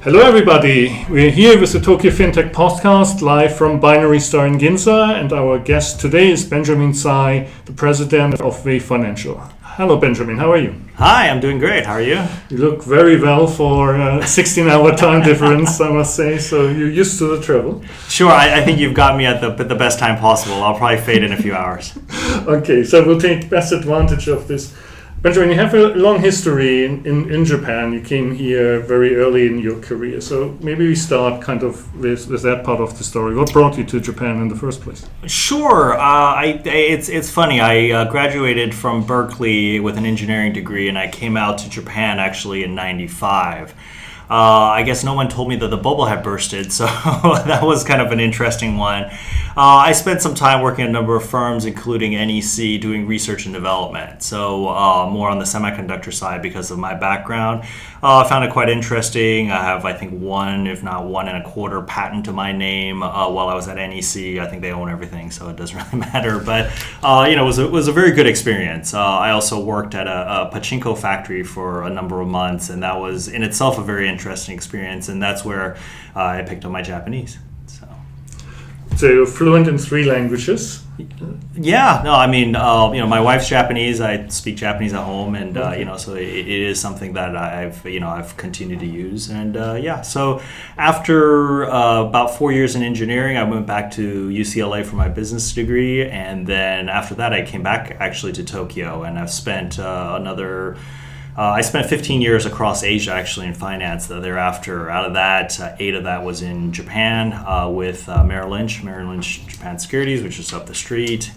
Hello everybody, we're here with the Tokyo FinTech podcast live from Binary Star in Ginza, and our guest today is Benjamin Tsai, the president of Wave Financial. Hello Benjamin, how are you? Hi, I'm doing great. How are you? You look very well for a 16-hour time difference, I must say, so you're used to the travel. Sure, I think you've got me at the best time possible. I'll probably fade in a few hours. Okay, so we'll take best advantage of this. Benjamin, you have a long history in Japan. You came here very early in your career. So maybe we start kind of with that part of the story. What brought you to Japan in the first place? Sure. It's funny. I graduated from Berkeley with an engineering degree, and I came out to Japan actually in '95. I guess no one told me that the bubble had bursted, so that was kind of an interesting one. I spent some time working at a number of firms, including NEC, doing research and development, so more on the semiconductor side because of my background. I found it quite interesting. I have, I think, one, if not 1.25 patent to my name while I was at NEC. I think they own everything, so it doesn't really matter. But, it was a very good experience. I also worked at a pachinko factory for a number of months, and that was in itself a very interesting experience, and that's where I picked up my Japanese. So you're fluent in 3 languages? Yeah, no, I mean, my wife's Japanese. I speak Japanese at home, and so it is something that I've continued to use. And so after about 4 years in engineering, I went back to UCLA for my business degree, and then after that, I came back actually to Tokyo, and I've spent I spent 15 years across Asia, actually, in finance. Thereafter, out of that, 8 of that was in Japan with Merrill Lynch Japan Securities, which is up the street.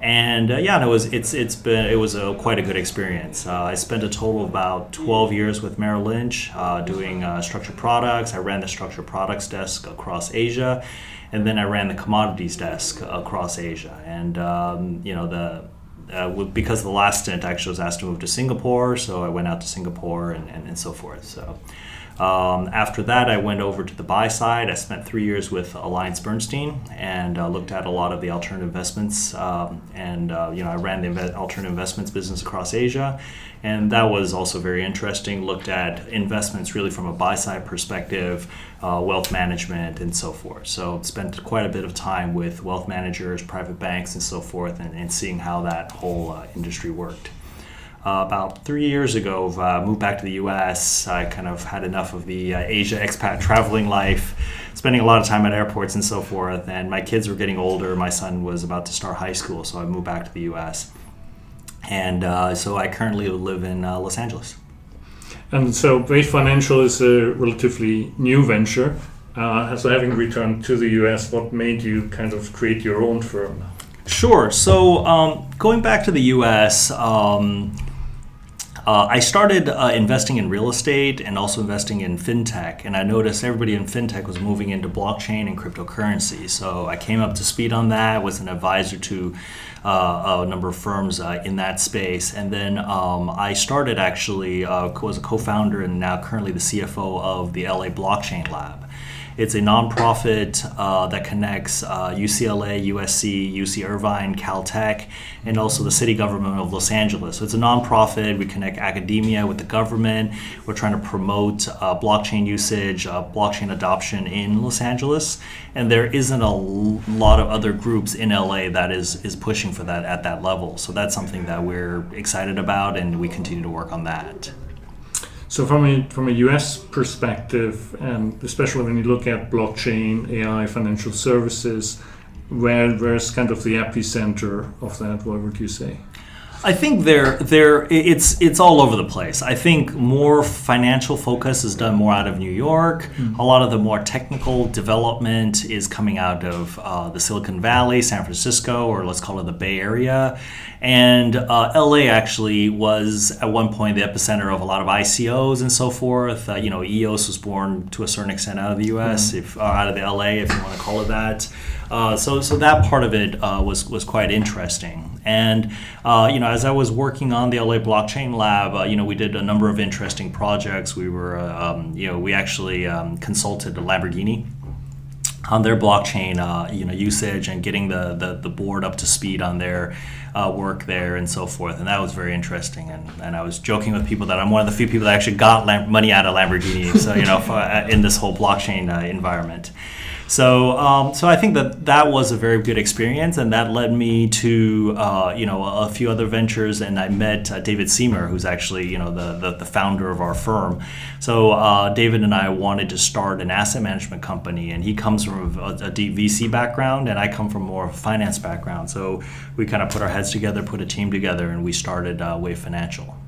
And it was quite a good experience. I spent a total of about 12 years with Merrill Lynch doing structured products. I ran the structured products desk across Asia, and then I ran the commodities desk across Asia. And because the last stint actually was asked to move to Singapore, so I went out to Singapore and so forth. So after that, I went over to the buy side. I spent 3 years with AllianceBernstein and looked at a lot of the alternative investments. I ran the alternative investments business across Asia, and that was also very interesting. Looked at investments really from a buy side perspective, wealth management, and so forth. So spent quite a bit of time with wealth managers, private banks, and so forth, and seeing how that whole industry worked. About 3 years ago, moved back to the U.S. I kind of had enough of the Asia expat traveling life, spending a lot of time at airports and so forth. And my kids were getting older. My son was about to start high school, so I moved back to the U.S. And so I currently live in Los Angeles. And so Wave Financial is a relatively new venture. So having returned to the U.S., what made you kind of create your own firm? Sure. So going back to the U.S., I started investing in real estate and also investing in FinTech, and I noticed everybody in FinTech was moving into blockchain and cryptocurrency. So I came up to speed on that, was an advisor to a number of firms in that space, and then I started actually, was a co-founder and now currently the CFO of the LA Blockchain Lab. It's a nonprofit that connects UCLA, USC, UC Irvine, Caltech, and also the city government of Los Angeles. So it's a nonprofit. We connect academia with the government. We're trying to promote blockchain usage, blockchain adoption in Los Angeles. And there isn't a lot of other groups in LA that is pushing for that at that level. So that's something that we're excited about, and we continue to work on that. So from a US perspective, and especially when you look at blockchain, AI, financial services, where's kind of the epicenter of that? What would you say? I think it's all over the place. I think more financial focus is done more out of New York. Mm-hmm. A lot of the more technical development is coming out of the Silicon Valley, San Francisco, or let's call it the Bay Area. And LA actually was at one point the epicenter of a lot of ICOs and so forth. EOS was born to a certain extent out of the US, out of the LA, if you want to call it that. So that part of it was quite interesting. And as I was working on the LA Blockchain Lab, we did a number of interesting projects. We were, we actually consulted Lamborghini on their blockchain, usage and getting the board up to speed on their work there and so forth. And that was very interesting. And I was joking with people that I'm one of the few people that actually got money out of Lamborghini. So in this whole blockchain environment. So I think that was a very good experience, and that led me to a few other ventures. And I met David Seymour, who's actually the founder of our firm. So David and I wanted to start an asset management company, and he comes from a deep VC background, and I come from more of a finance background. So we kind of put our heads together, put a team together, and we started Wave Financial.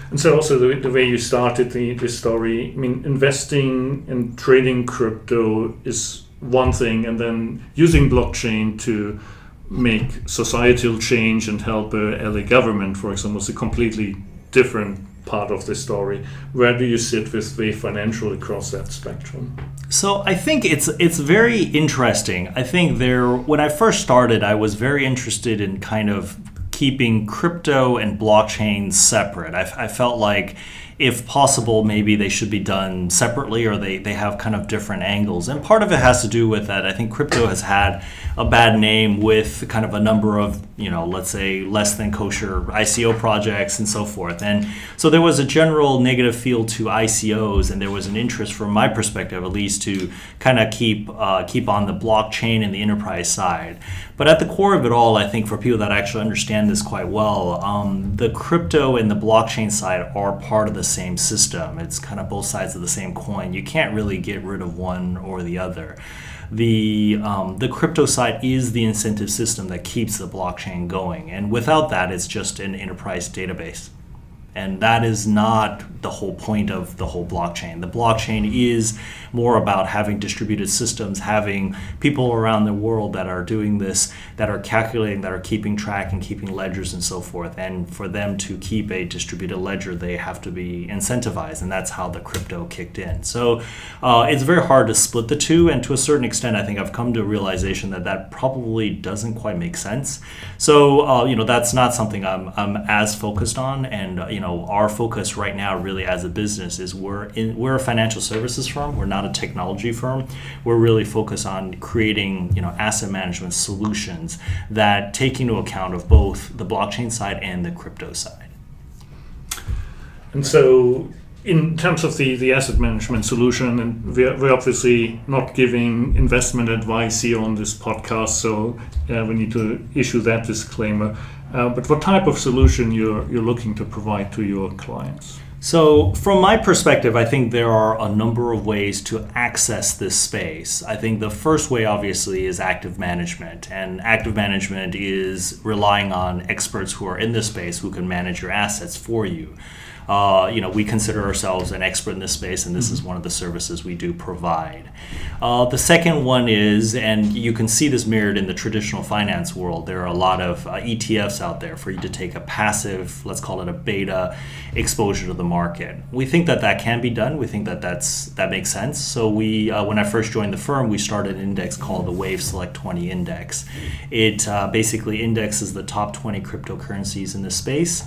And so also the way you started this story, I mean, investing and trading crypto is one thing, and then using blockchain to make societal change and help a LA government, for example, is a completely different part of the story. Where do you sit with Wave Financial across that spectrum? So I think it's very interesting. I think when I first started, I was very interested in kind of keeping crypto and blockchain separate. I felt like, if possible, maybe they should be done separately, or they have kind of different angles. And part of it has to do with that I think crypto has had a bad name with kind of a number of, let's say, less than kosher ICO projects and so forth. And so there was a general negative feel to ICOs, and there was an interest, from my perspective at least, to kind of keep on the blockchain and the enterprise side. But at the core of it all, I think for people that actually understand this quite well, the crypto and the blockchain side are part of the same system. It's kind of both sides of the same coin. You can't really get rid of one or the other. The crypto side is the incentive system that keeps the blockchain going. And without that, it's just an enterprise database. And that is not the whole point of the whole blockchain. The blockchain is more about having distributed systems, having people around the world that are doing this, that are calculating, that are keeping track and keeping ledgers and so forth. And for them to keep a distributed ledger, they have to be incentivized. And that's how the crypto kicked in. So it's very hard to split the two. And to a certain extent, I think I've come to a realization that probably doesn't quite make sense. So, that's not something I'm as focused on. And, our focus right now really as a business is we're a financial services firm. We're not a technology firm. We're really focused on creating, asset management solutions that take into account of both the blockchain side and the crypto side. And so in terms of the asset management solution, and we're obviously not giving investment advice here on this podcast, so we need to issue that disclaimer. But what type of solution you're looking to provide to your clients? So from my perspective, I think there are a number of ways to access this space. I think the first way, obviously, is active management. And active management is relying on experts who are in this space who can manage your assets for you. We consider ourselves an expert in this space, and this is one of the services we do provide. The second one is, and you can see this mirrored in the traditional finance world, there are a lot of ETFs out there for you to take a passive, let's call it a beta exposure to the market. We think that can be done. We think that makes sense. So when I first joined the firm, we started an index called the Wave Select 20 Index. It basically indexes the top 20 cryptocurrencies in the space,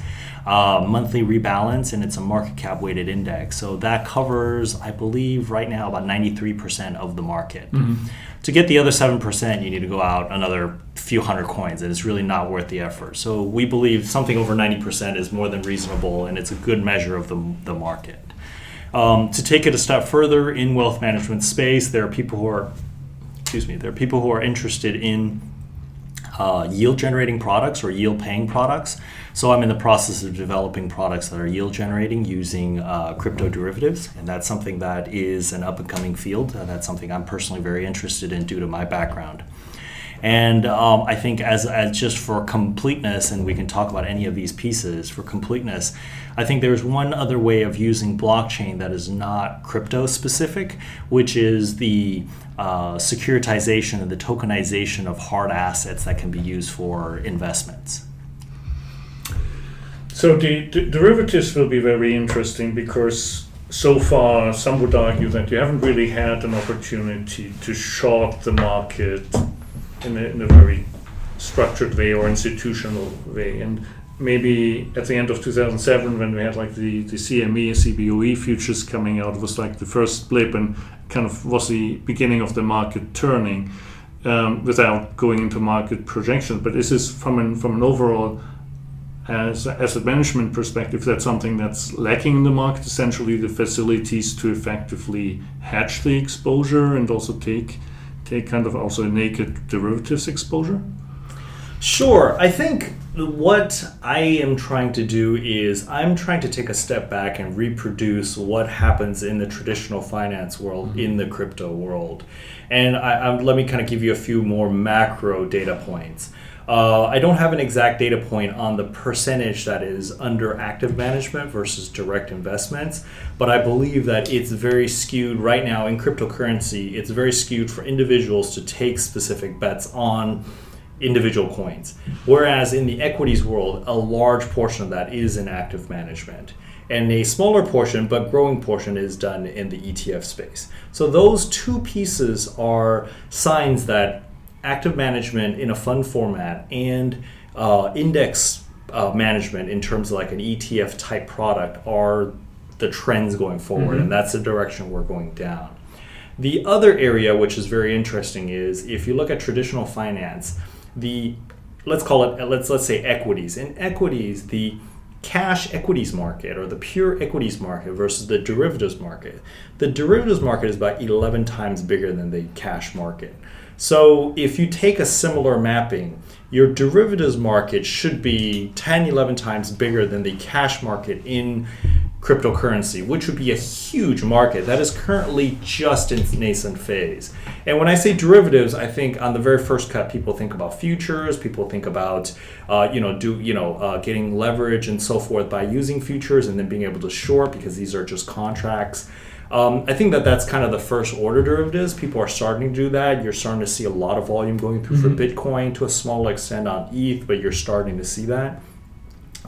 monthly rebalance, and it's a market cap weighted index. So that covers, I believe, right now about 93% of the market. Mm-hmm. To get the other 7%, you need to go out another few hundred coins, and it's really not worth the effort. So we believe something over 90% is more than reasonable, and it's a good measure of the market. To take it a step further, in wealth management space, there are people who are interested in yield generating products or yield paying products. So I'm in the process of developing products that are yield generating using crypto derivatives, and that's something that is an up and coming field. That's something I'm personally very interested in due to my background. And I think as just for completeness, and we can talk about any of these pieces for completeness, I think there's one other way of using blockchain that is not crypto specific, which is the securitization and the tokenization of hard assets that can be used for investments. So the derivatives will be very interesting because so far some would argue that you haven't really had an opportunity to short the market in a very structured way or institutional way. And maybe at the end of 2007 when we had like the CME, CBOE futures coming out, it was like the first blip and kind of was the beginning of the market turning without going into market projections. But is this from an overall asset management perspective, that's something that's lacking in the market, essentially the facilities to effectively hedge the exposure and also take kind of also a naked derivatives exposure? Sure. I think what I am trying to do is I'm trying to take a step back and reproduce what happens in the traditional finance world in the crypto world. And let me kind of give you a few more macro data points. I don't have an exact data point on the percentage that is under active management versus direct investments, but I believe that it's very skewed right now in cryptocurrency. It's very skewed for individuals to take specific bets on individual coins. Whereas in the equities world, a large portion of that is in active management. And a smaller portion, but growing portion, is done in the ETF space. So those two pieces are signs that active management in a fund format and index management in terms of like an ETF type product are the trends going forward, and that's the direction we're going down. The other area which is very interesting is if you look at traditional finance, let's say equities. In equities, the cash equities market or the pure equities market versus the derivatives market. The derivatives market is about 11 times bigger than the cash market. So if you take a similar mapping, your derivatives market should be 10, 11 times bigger than the cash market in cryptocurrency, which would be a huge market that is currently just in its nascent phase. And when I say derivatives, I think on the very first cut, people think about futures, people think about getting leverage and so forth by using futures and then being able to short because these are just contracts. I think that's kind of the first order derivatives. People are starting to do that. You're starting to see a lot of volume going through for Bitcoin, to a small extent on ETH, but you're starting to see that.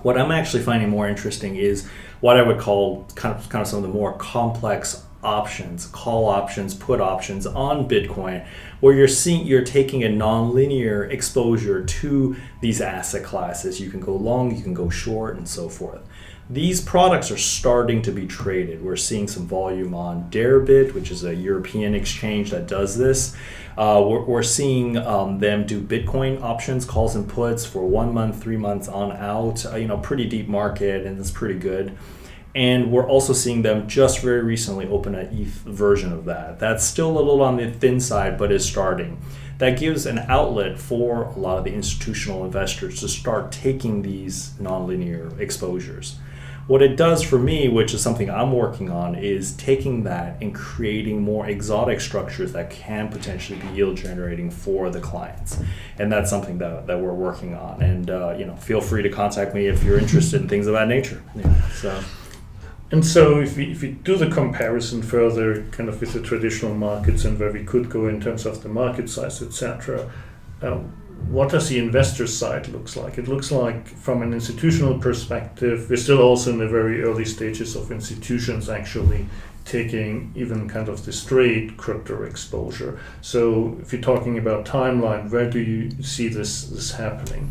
What I'm actually finding more interesting is what I would call kind of some of the more complex options, call options, put options on Bitcoin, where you're taking a nonlinear exposure to these asset classes. You can go long, you can go short, and so forth. These products are starting to be traded. We're seeing some volume on Deribit, which is a European exchange that does this. We're seeing them do Bitcoin options, calls and puts for 1 month, 3 months on out. Pretty deep market, and it's pretty good. And we're also seeing them just very recently open an ETH version of that. That's still a little on the thin side, but is starting. That gives an outlet for a lot of the institutional investors to start taking these nonlinear exposures. What it does for me, which is something I'm working on, is taking that and creating more exotic structures that can potentially be yield generating for the clients. And that's something that we're working on. And feel free to contact me if you're interested in things of that nature. And so if we do the comparison further kind of with the traditional markets and where we could go in terms of the market size, etc., what does the investor side looks like? It looks like from an institutional perspective, we're still also in the very early stages of institutions actually taking even kind of the straight crypto exposure. So if you're talking about timeline, where do you see this happening?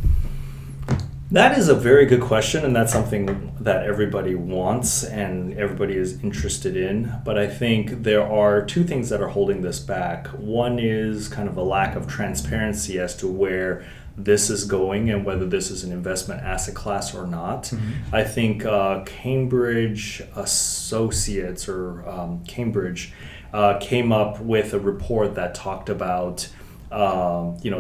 That is a very good question, and that's something that everybody wants and everybody is interested in. But I think there are two things that are holding this back. One is kind of a lack of transparency as to where this is going and whether this is an investment asset class or not. I think Cambridge Associates or Cambridge came up with a report that talked about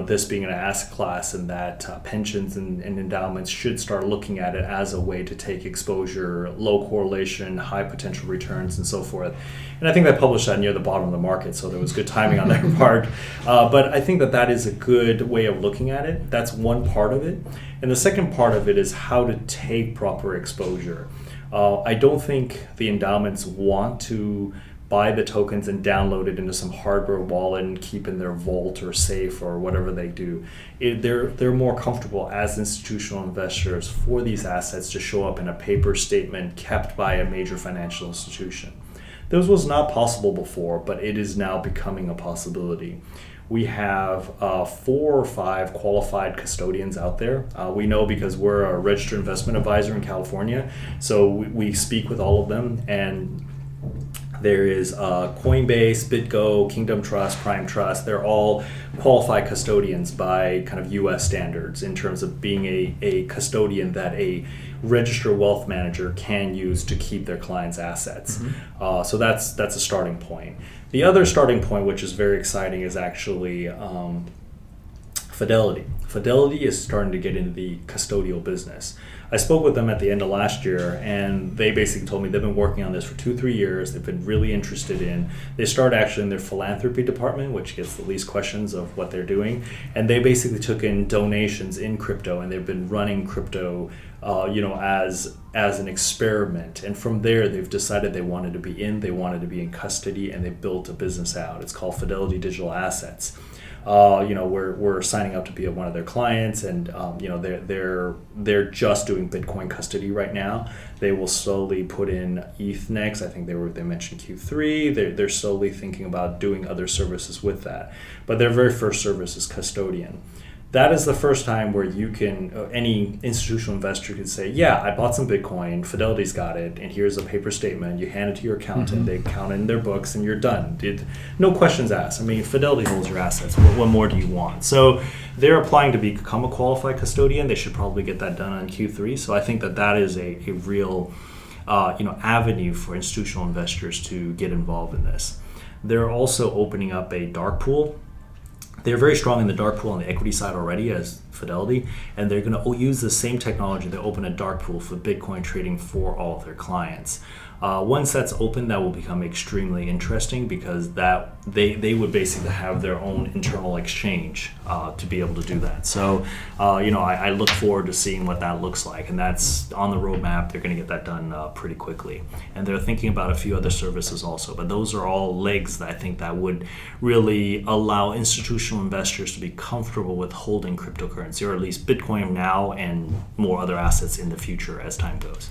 this being an asset class, and that pensions and endowments should start looking at it as a way to take exposure, low correlation, high potential returns, and so forth. And I think they published that near the bottom of the market, so there was good timing on their part. But I think that is a good way of looking at it. That's one part of it. And the second part of it is how to take proper exposure. I don't think the endowments want to buy the tokens and download it into some hardware wallet and keep in their vault or safe or whatever they do. They're more comfortable as institutional investors for these assets to show up in a paper statement kept by a major financial institution. This was not possible before, but it is now becoming a possibility. We have 4 or 5 qualified custodians out there. We know because we're a registered investment advisor in California, so we speak with all of them. And there is Coinbase, BitGo, Kingdom Trust, Prime Trust. They're all qualified custodians by kind of U.S. standards in terms of being a custodian that a registered wealth manager can use to keep their clients' assets. So that's a starting point. The other starting point, which is very exciting, is actually Fidelity. Fidelity is starting to get into the custodial business. I spoke with them at the end of last year, and they basically told me they've been working on this for 2-3 years. They've been really interested in. They started actually in their philanthropy department, which gets the least questions of what they're doing, and they basically took in donations in crypto, and they've been running crypto, as an experiment. And from there, they've decided they wanted to be in custody, and they built a business out. It's called Fidelity Digital Assets. We're signing up to be one of their clients, and they're just doing Bitcoin custody right now. They will slowly put in ETH next. I think they mentioned Q3. They're slowly thinking about doing other services with that, but their very first service is custodian. That is the first time where you can, any institutional investor can say, yeah, I bought some Bitcoin, Fidelity's got it, and here's a paper statement. You hand it to your accountant, they count it in their books, and you're done. No questions asked. I mean, Fidelity holds your assets. What more do you want? So they're applying to become a qualified custodian. They should probably get that done on Q3. So I think that is a real avenue for institutional investors to get involved in this. They're also opening up a dark pool. They're very strong in the dark pool on the equity side already as Fidelity, and they're going to use the same technology to open a dark pool for Bitcoin trading for all of their clients. Once that's open, that will become extremely interesting because that they would basically have their own internal exchange to be able to do that. So, I look forward to seeing what that looks like, and that's on the roadmap. They're going to get that done pretty quickly, and they're thinking about a few other services also. But those are all legs that I think that would really allow institutional investors to be comfortable with holding cryptocurrency, or at least Bitcoin now and more other assets in the future as time goes.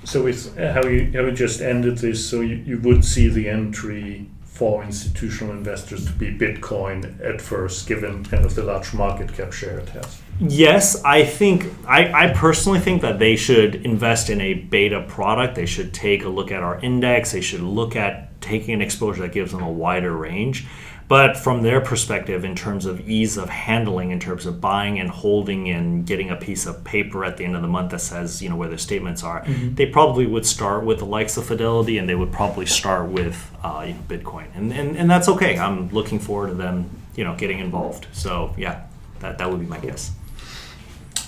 So with how you just ended this, so you would see the entry for institutional investors to be Bitcoin at first, given kind of the large market cap share it has. Yes, I personally think that they should invest in a beta product. They should take a look at our index. They should look at taking an exposure that gives them a wider range. But from their perspective, in terms of ease of handling, in terms of buying and holding and getting a piece of paper at the end of the month that says, where their statements are, they probably would start with the likes of Fidelity, and they would probably start with Bitcoin. And that's okay. I'm looking forward to them, getting involved. So yeah, that would be my guess.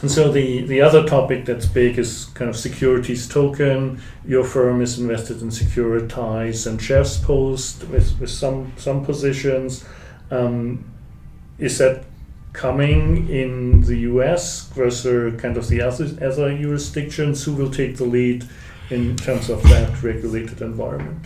And so the other topic that's big is kind of securities token. Your firm is invested in Securitize and Shares Post with some positions. Is that coming in the US versus kind of the other jurisdictions? Who will take the lead in terms of that regulated environment?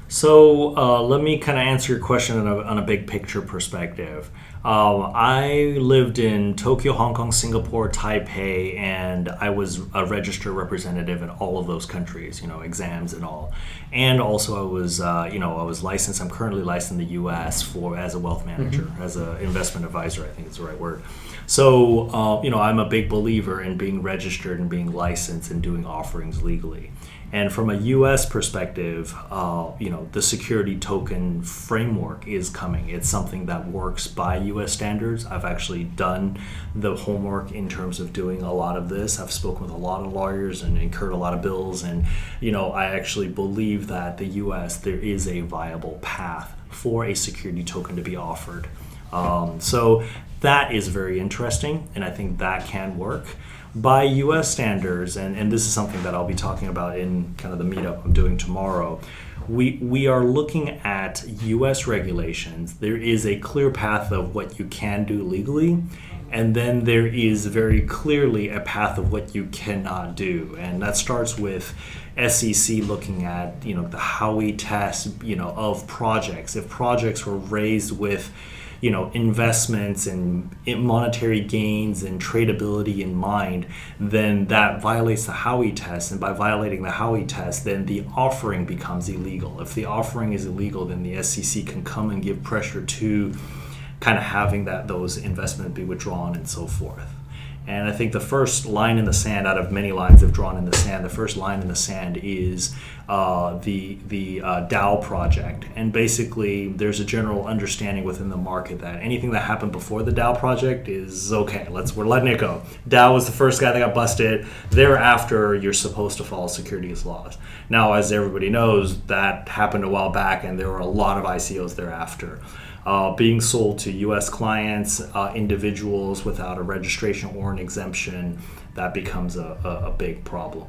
So let me kind of answer your question on a big picture perspective. I lived in Tokyo, Hong Kong, Singapore, Taipei, and I was a registered representative in all of those countries, exams and all. And also I was licensed. I'm currently licensed in the US as a wealth manager, as an investment advisor, I think is the right word. So, I'm a big believer in being registered and being licensed and doing offerings legally. And from a U.S. perspective, the security token framework is coming. It's something that works by U.S. standards. I've actually done the homework in terms of doing a lot of this. I've spoken with a lot of lawyers and incurred a lot of bills. And, I actually believe that the U.S., there is a viable path for a security token to be offered. So that is very interesting, and I think that can work. By U.S. standards, and this is something that I'll be talking about in kind of the meetup I'm doing tomorrow, we are looking at U.S. regulations. There is a clear path of what you can do legally, and then there is very clearly a path of what you cannot do. And that starts with SEC looking at, the Howey test, of projects. If projects were raised with investments and monetary gains and tradability in mind, then that violates the Howey test. And by violating the Howey test, then the offering becomes illegal. If the offering is illegal, then the SEC can come and give pressure to kind of having those investments be withdrawn and so forth. And I think the first line in the sand, out of many lines they've drawn in the sand, the first line in the sand is the DAO project. And basically, there's a general understanding within the market that anything that happened before the DAO project is okay. We're letting it go. DAO was the first guy that got busted. Thereafter, you're supposed to follow securities laws. Now, as everybody knows, that happened a while back, and there were a lot of ICOs thereafter. Being sold to U.S. clients, individuals without a registration or an exemption, that becomes a big problem.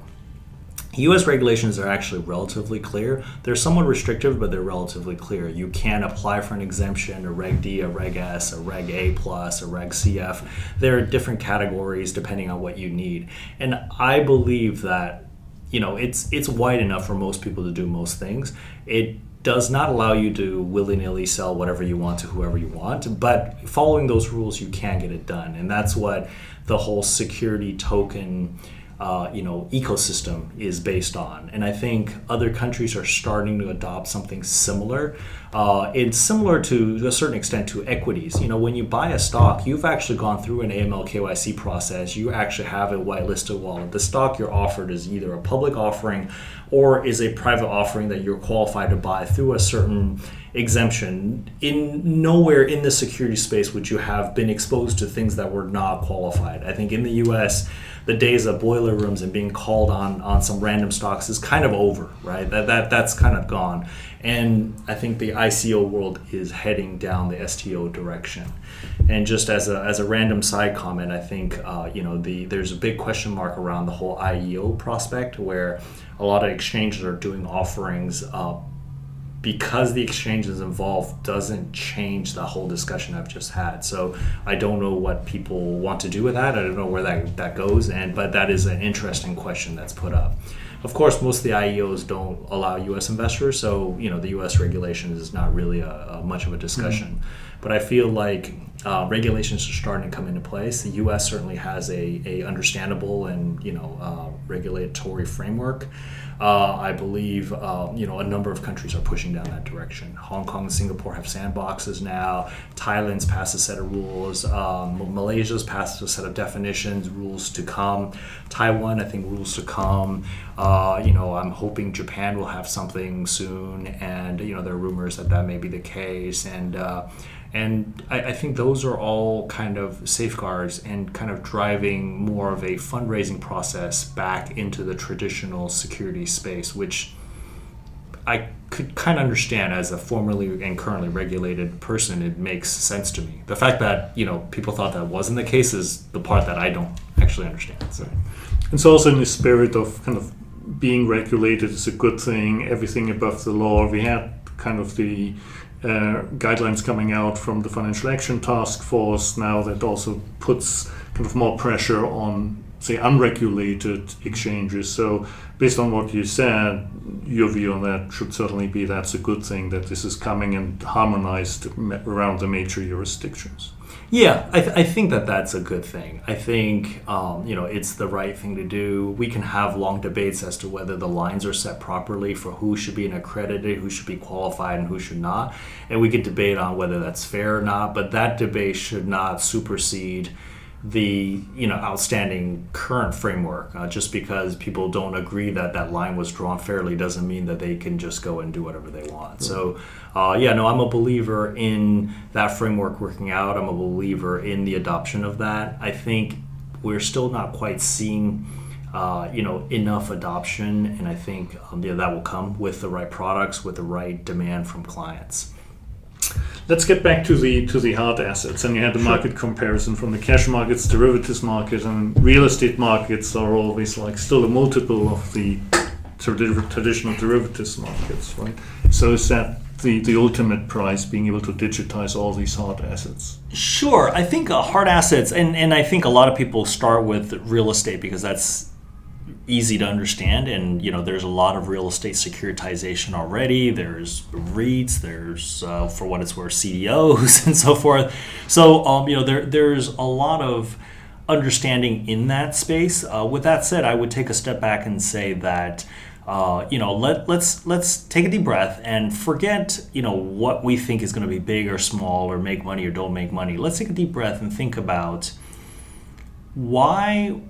U.S. regulations are actually relatively clear. They're somewhat restrictive, but they're relatively clear. You can apply for an exemption, a Reg D, a Reg S, a Reg A+, a Reg CF. There are different categories depending on what you need. And I believe that, it's wide enough for most people to do most things. It does not allow you to willy-nilly sell whatever you want to whoever you want, but following those rules, you can get it done. And that's what the whole security token ecosystem is based on. And I think other countries are starting to adopt something similar. It's similar to a certain extent to equities. When you buy a stock, you've actually gone through an AML KYC process. You actually have a whitelisted wallet. The stock you're offered is either a public offering or is a private offering that you're qualified to buy through a certain exemption. Nowhere in the security space would you have been exposed to things that were not qualified. I think in the US, the days of boiler rooms and being called on some random stocks is kind of over, right? That's kind of gone. And I think the ICO world is heading down the STO direction. And just as a random side comment, I think there's a big question mark around the whole IEO prospect, where a lot of exchanges are doing offerings because the exchanges involved doesn't change the whole discussion I've just had. So I don't know what people want to do with that. I don't know where that goes, but that is an interesting question that's put up. Of course, most of the IEOs don't allow U.S. investors, so the U.S. regulation is not really a much of a discussion. Mm-hmm. But I feel like regulations are starting to come into place. The U.S. certainly has a understandable and regulatory framework. I believe a number of countries are pushing down that direction. Hong Kong and Singapore have sandboxes now. Thailand's passed a set of rules. Malaysia's passed a set of definitions, rules to come. Taiwan, I think, rules to come. I'm hoping Japan will have something soon, and there are rumors that may be the case. And I think those are all kind of safeguards and kind of driving more of a fundraising process back into the traditional security space, which I could kind of understand as a formerly and currently regulated person. It makes sense to me. The fact that people thought that wasn't the case is the part that I don't actually understand. So it's also in the spirit of kind of being regulated is a good thing. Everything above the law. We had kind of the guidelines coming out from the Financial Action Task Force now that also puts kind of more pressure on, say, unregulated exchanges. So based on what you said, your view on that should certainly be that's a good thing that this is coming and harmonized around the major jurisdictions. Yeah, I think that's a good thing. I think, it's the right thing to do. We can have long debates as to whether the lines are set properly for who should be an accredited, who should be qualified, and who should not. And we could debate on whether that's fair or not, but that debate should not supersede the outstanding current framework. Just because people don't agree that line was drawn fairly doesn't mean that they can just go and do whatever they want. Mm-hmm. So I'm a believer in that framework working out. I'm a believer in the adoption of that. I think we're still not quite seeing enough adoption, and I think that will come with the right products, with the right demand from clients. Let's get back to the hard assets. And you had the market comparison from the cash markets, derivatives market, and real estate markets are always still a multiple of the traditional derivatives markets, right? So is that the ultimate prize, being able to digitize all these hard assets? Sure. I think hard assets, and I think a lot of people start with real estate because that's easy to understand, and there's a lot of real estate securitization already. There's REITs, there's for what it's worth CDOs and so forth. So there's a lot of understanding in that space. With that said, I would take a step back and say that let's take a deep breath and forget, what we think is going to be big or small or make money or don't make money. Let's take a deep breath and think about why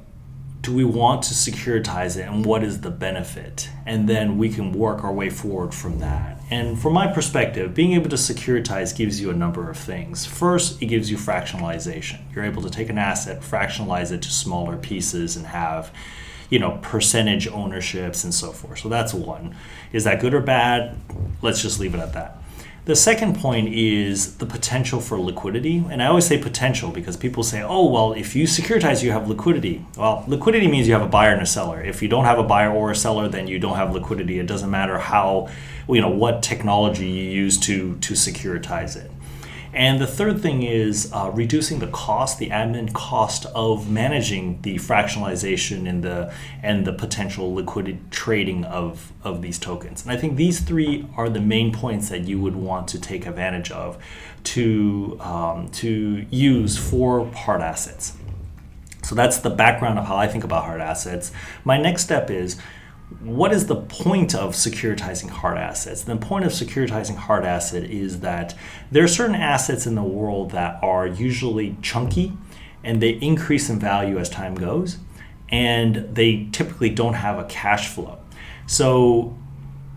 do we want to securitize it and what is the benefit? And then we can work our way forward from that. And from my perspective, being able to securitize gives you a number of things. First, it gives you fractionalization. You're able to take an asset, fractionalize it to smaller pieces and have, percentage ownerships and so forth. So that's one. Is that good or bad? Let's just leave it at that. The second point is the potential for liquidity. And I always say potential because people say, oh, well, if you securitize, you have liquidity. Well, liquidity means you have a buyer and a seller. If you don't have a buyer or a seller, then you don't have liquidity. It doesn't matter what technology you use to securitize it. And the third thing is reducing the admin cost of managing the fractionalization and the potential liquidity trading of these tokens. And I think these three are the main points that you would want to take advantage of to use for hard assets. So that's the background of how I think about hard assets. My next step is, what is the point of securitizing hard assets? The point of securitizing hard asset is that there are certain assets in the world that are usually chunky and they increase in value as time goes, and they typically don't have a cash flow. So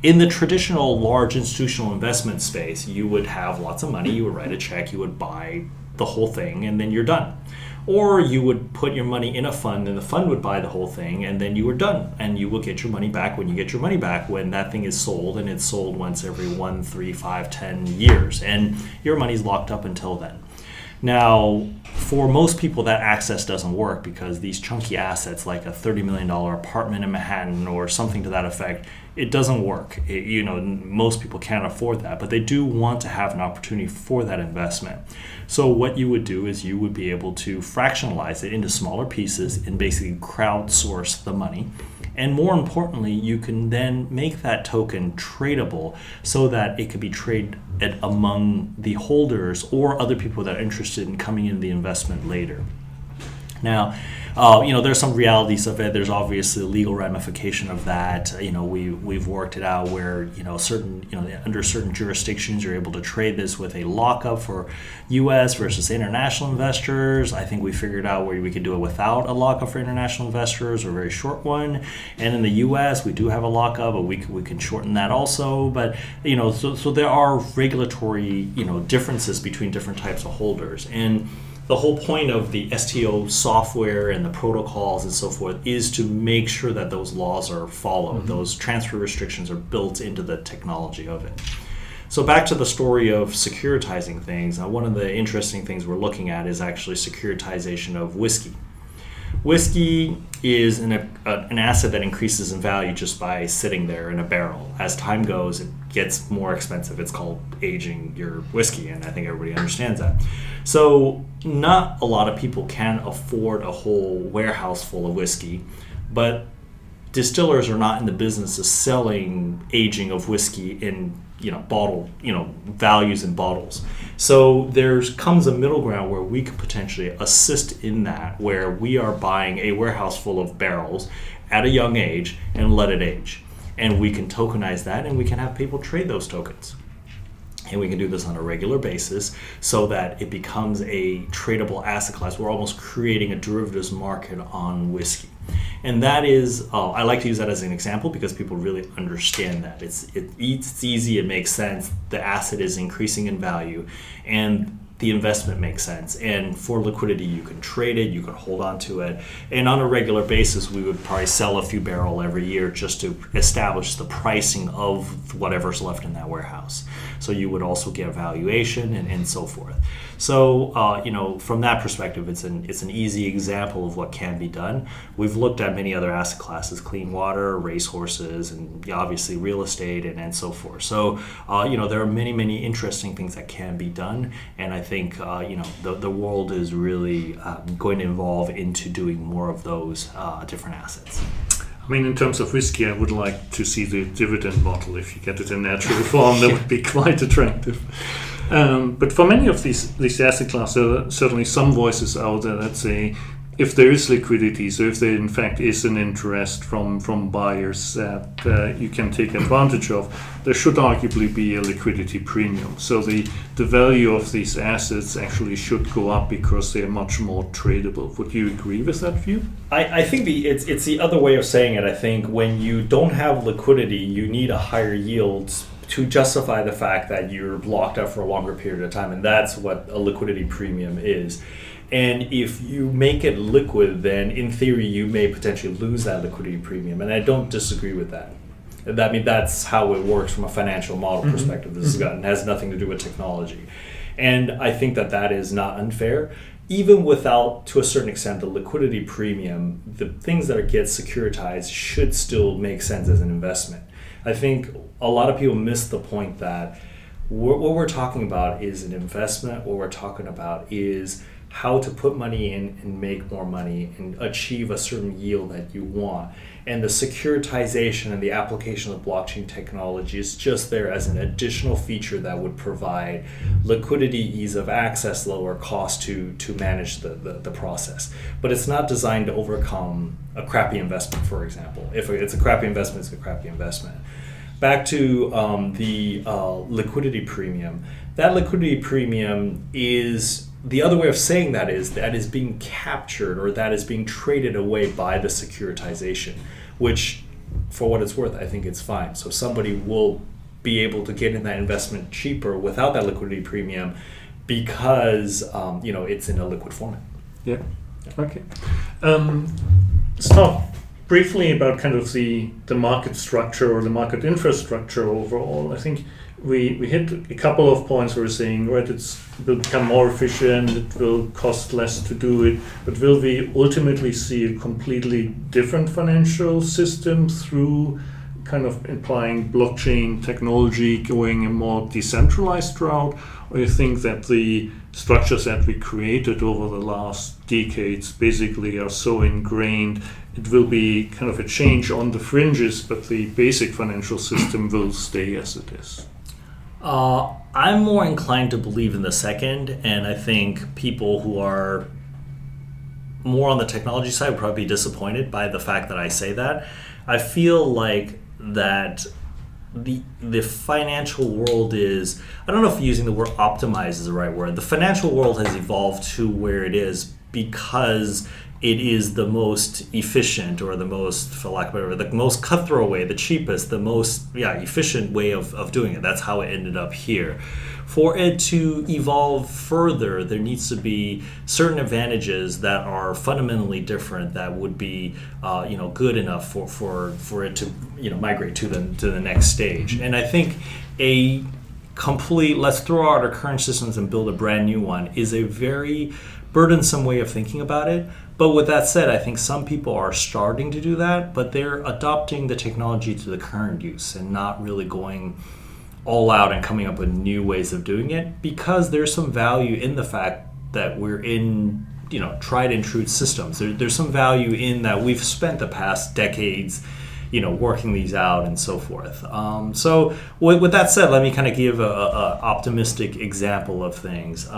in the traditional large institutional investment space, you would have lots of money, you would write a check, you would buy the whole thing, and then you're done. Or you would put your money in a fund and the fund would buy the whole thing and then you were done. And you will get your money back when you get your money back, when that thing is sold, and it's sold once every 1, 3, 5, 10 years. And your money's locked up until then. Now, for most people, that access doesn't work because these chunky assets like a $30 million apartment in Manhattan or something to that effect, it doesn't work. Most people can't afford that, but they do want to have an opportunity for that investment. So what you would do is you would be able to fractionalize it into smaller pieces and basically crowdsource the money. And more importantly, you can then make that token tradable so that it could be traded among the holders or other people that are interested in coming into the investment later. Now, there's some realities of it. There's obviously a legal ramification of that. We've worked it out where, under certain jurisdictions, you're able to trade this with a lockup for U.S. versus international investors. I think we figured out where we could do it without a lockup for international investors or a very short one. And in the U.S., we do have a lockup, but we can shorten that also. But, so there are regulatory, differences between different types of holders. And the whole point of the STO software and the protocols and so forth is to make sure that those laws are followed. Mm-hmm. Those transfer restrictions are built into the technology of it. So back to the story of securitizing things. One of the interesting things we're looking at is actually securitization of whiskey. Whiskey is an asset that increases in value just by sitting there in a barrel. As time goes, it gets more expensive. It's called aging your whiskey, and I think everybody understands that. So not a lot of people can afford a whole warehouse full of whiskey, but distillers are not in the business of selling aging of whiskey in bottle, values in bottles. So there comes a middle ground where we could potentially assist in that, where we are buying a warehouse full of barrels at a young age and let it age. And we can tokenize that and we can have people trade those tokens. And we can do this on a regular basis so that it becomes a tradable asset class. We're almost creating a derivatives market on whiskey. And that is, I like to use that as an example because people really understand that. It's easy, it makes sense, the asset is increasing in value, and the investment makes sense. And for liquidity, you can trade it, you can hold on to it. And on a regular basis, we would probably sell a few barrel every year just to establish the pricing of whatever's left in that warehouse. So you would also get a valuation and so forth. So, from that perspective, it's an easy example of what can be done. We've looked at many other asset classes, clean water, racehorses, and obviously real estate and so forth. So, there are many, many interesting things that can be done. And I think, the world is really going to evolve into doing more of those different assets. I mean, in terms of whiskey, I would like to see the dividend model. If you get it in natural form, that would be quite attractive. But for many of these asset classes, there are certainly some voices out there that say if there is liquidity, so if there in fact is an interest from buyers that you can take advantage of, there should arguably be a liquidity premium. So the value of these assets actually should go up because they are much more tradable. Would you agree with that view? I think it's the other way of saying it. I think when you don't have liquidity, you need a higher yield to justify the fact that you're blocked up for a longer period of time, and that's what a liquidity premium is. And if you make it liquid, then in theory you may potentially lose that liquidity premium, and I don't disagree with that. I mean, that's how it works from a financial model perspective. This has nothing to do with technology, and I think that is not unfair. Even without, to a certain extent, the liquidity premium, the things that get securitized should still make sense as an investment. I think a lot of people miss the point that what we're talking about is an investment. What we're talking about is how to put money in and make more money and achieve a certain yield that you want. And the securitization and the application of blockchain technology is just there as an additional feature that would provide liquidity, ease of access, lower cost to manage the process. But it's not designed to overcome a crappy investment, for example. If it's a crappy investment, it's a crappy investment. Back to the liquidity premium. That liquidity premium is, the other way of saying that is being captured, or that is being traded away by the securitization, which, for what it's worth, I think it's fine. So somebody will be able to get in that investment cheaper without that liquidity premium because it's in a liquid format. Yeah. Okay. Let's talk briefly about kind of the market structure or the market infrastructure overall. I think we hit a couple of points where we're saying, right, it will become more efficient, it will cost less to do it, but will we ultimately see a completely different financial system through kind of implying blockchain technology going a more decentralized route? Or you think that the structures that we created over the last decades basically are so ingrained, it will be kind of a change on the fringes, but the basic financial system will stay as it is? I'm more inclined to believe in the second, and I think people who are more on the technology side would probably be disappointed by the fact that I say that. I feel like that the financial world is, I don't know if using the word optimize is the right word. The financial world has evolved to where it is because it is the most efficient, or the most, for lack of a better word, the most cutthroat way, the cheapest, the most efficient way of doing it. That's how it ended up here. For it to evolve further, there needs to be certain advantages that are fundamentally different that would be good enough for it to migrate to the next stage. And I think a complete, let's throw out our current systems and build a brand new one, is a very burdensome way of thinking about it. But with that said, I think some people are starting to do that, but they're adopting the technology to the current use and not really going all out and coming up with new ways of doing it, because there's some value in the fact that we're in tried and true systems. There's some value in that we've spent the past decades working these out and so forth. So with that said, let me kind of give a optimistic example of things.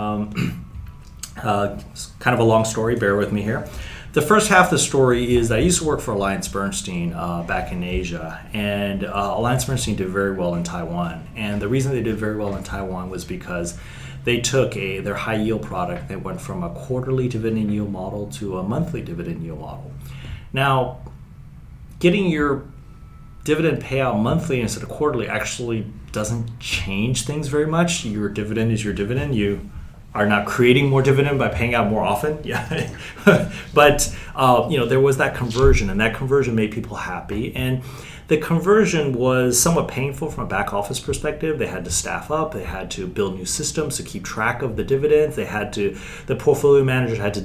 It's kind of a long story, bear with me here. The first half of the story is that I used to work for AllianceBernstein back in Asia, and AllianceBernstein did very well in Taiwan. And the reason they did very well in Taiwan was because they took their high yield product that went from a quarterly dividend yield model to a monthly dividend yield model. Now, getting your dividend payout monthly instead of quarterly actually doesn't change things very much. Your dividend is your dividend. You are not creating more dividend by paying out more often. Yeah, but there was that conversion, and that conversion made people happy. And the conversion was somewhat painful from a back office perspective. They had to staff up. They had to build new systems to keep track of the dividends. The portfolio manager had to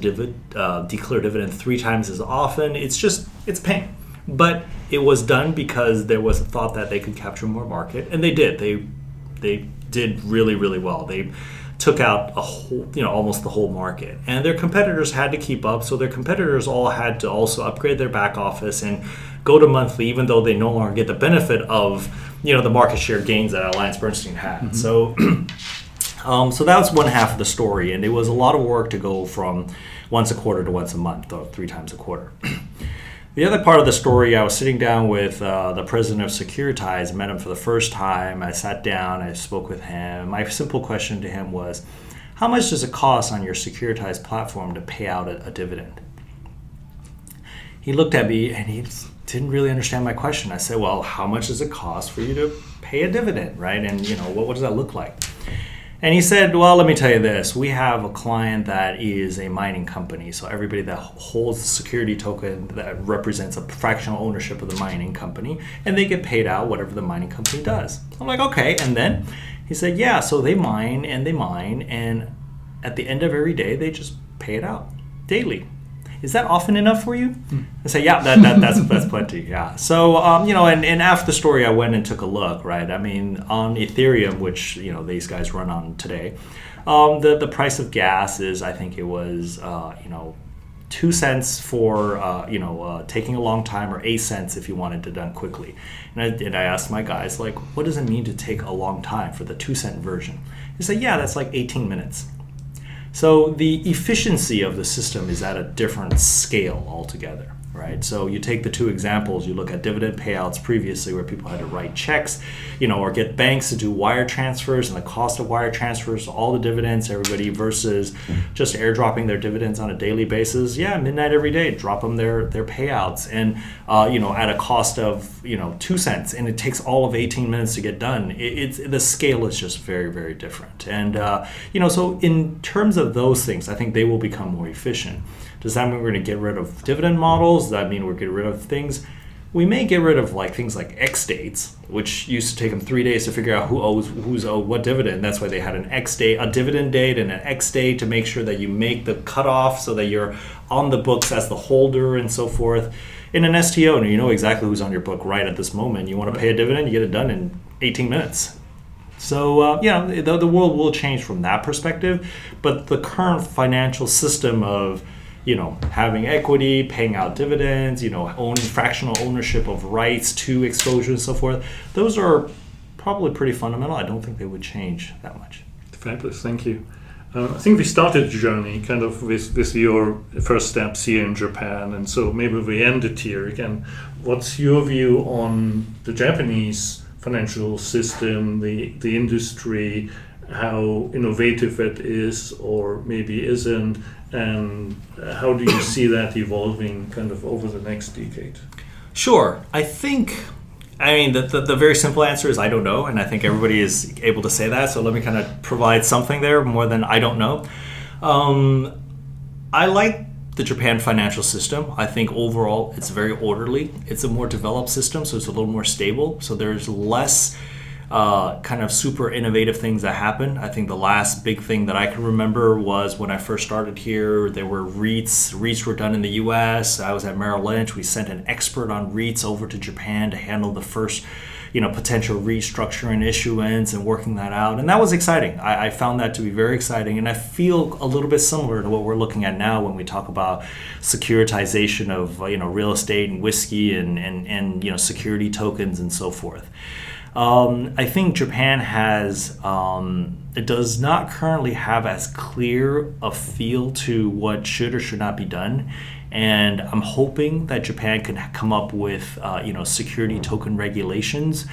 declare dividend 3 times as often. It's pain. But it was done because there was a thought that they could capture more market, and they did. They did really, really well. They took out a whole, almost the whole market, and their competitors had to keep up. So their competitors all had to also upgrade their back office and go to monthly, even though they no longer get the benefit of the market share gains that AllianceBernstein had. Mm-hmm. So So that was one half of the story, and it was a lot of work to go from once a quarter to once a month, or 3 times a quarter. The other part of the story, I was sitting down with the president of Securitize, met him for the first time. I sat down, I spoke with him. My simple question to him was, how much does it cost on your Securitize platform to pay out a dividend? He looked at me and he didn't really understand my question. I said, well, how much does it cost for you to pay a dividend, right? And what does that look like? And he said, well, let me tell you this. We have a client that is a mining company. So everybody that holds the security token that represents a fractional ownership of the mining company, and they get paid out whatever the mining company does. I'm like, okay. And then he said, yeah, so they mine, and at the end of every day, they just pay it out daily. Is that often enough for you? I say, yeah, that's plenty, yeah. So, and after the story, I went and took a look, right? I mean, on Ethereum, which, these guys run on today, the price of gas is, I think it was, 2 cents for, taking a long time, or 8 cents if you wanted it done quickly. And I asked my guys, like, what does it mean to take a long time for the 2-cent version? They said, yeah, that's like 18 minutes. So the efficiency of the system is at a different scale altogether, right? So you take the 2 examples, you look at dividend payouts previously where people had to write checks, or get banks to do wire transfers, and the cost of wire transfers, all the dividends, everybody, versus just airdropping their dividends on a daily basis. Yeah, midnight every day, drop them their payouts, and at a cost of 2 cents, and it takes all of 18 minutes to get done. The scale is just very, very different, and so in terms of those things, I think they will become more efficient. Does that mean we're going to get rid of dividend models? Does that mean we're getting rid of things? We may get rid of things like X dates, which used to take them 3 days to figure out who's owed what dividend. That's why they had an X date, a dividend date, and an X date to make sure that you make the cutoff so that you're on the books as the holder and so forth. In an STO, you know exactly who's on your book right at this moment. You want to pay a dividend, you get it done in 18 minutes. So, the world will change from that perspective, but the current financial system of having equity, paying out dividends, owning fractional ownership of rights to exposure and so forth, those are probably pretty fundamental. I don't think they would change that much. Fabulous, thank you. I think we started the journey kind of with your first steps here in Japan, and so maybe we end it here again. What's your view on the Japanese financial system, the industry, how innovative it is or maybe isn't, and how do you see that evolving kind of over the next decade? Sure. I mean, the very simple answer is I don't know, and I think everybody is able to say that, so let me kind of provide something there more than I don't know. I like the Japan financial system. I think overall it's very orderly. It's a more developed system, so it's a little more stable, so there's less kind of super innovative things that happen. I think the last big thing that I can remember was when I first started here, there were REITs. REITs were done in the US. I was at Merrill Lynch. We sent an expert on REITs over to Japan to handle the first potential restructure and issuance and working that out. And that was exciting. I found that to be very exciting. And I feel a little bit similar to what we're looking at now when we talk about securitization of real estate and whiskey and security tokens and so forth. I think Japan it does not currently have as clear a feel to what should or should not be done. And I'm hoping that Japan can come up with, security token regulations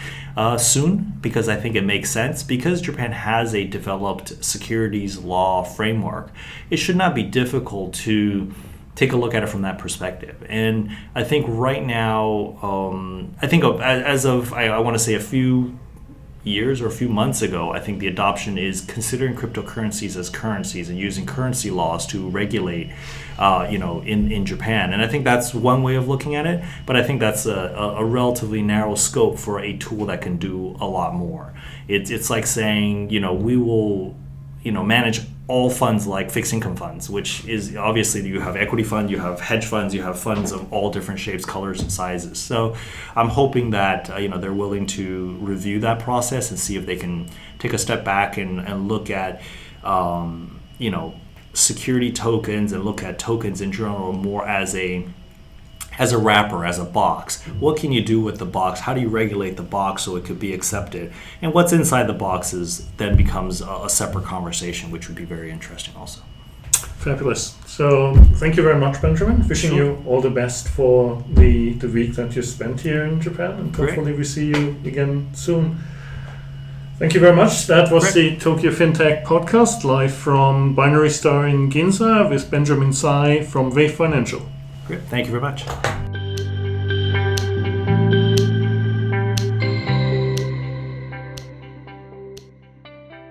soon, because I think it makes sense. Because Japan has a developed securities law framework, it should not be difficult to take a look at it from that perspective. And I think right now, I want to say a few years or a few months ago, I think the adoption is considering cryptocurrencies as currencies and using currency laws to regulate, in Japan. And I think that's one way of looking at it, but I think that's a relatively narrow scope for a tool that can do a lot more. It's like saying, we will, manage all funds like fixed income funds, which is obviously you have equity fund, you have hedge funds, you have funds of all different shapes, colors, and sizes. So I'm hoping that they're willing to review that process and see if they can take a step back and look at security tokens and look at tokens in general more as as a wrapper, as a box. What can you do with the box? How do you regulate the box so it could be accepted? And what's inside the boxes then becomes a separate conversation, which would be very interesting also. Fabulous. So thank you very much, Benjamin. Wishing you all the best for the week that you spent here in Japan, and hopefully we see you again soon. Thank you very much. That was the Tokyo FinTech podcast, live from Binary Star in Ginza with Benjamin Tsai from Wave Financial. Great. Thank you very much.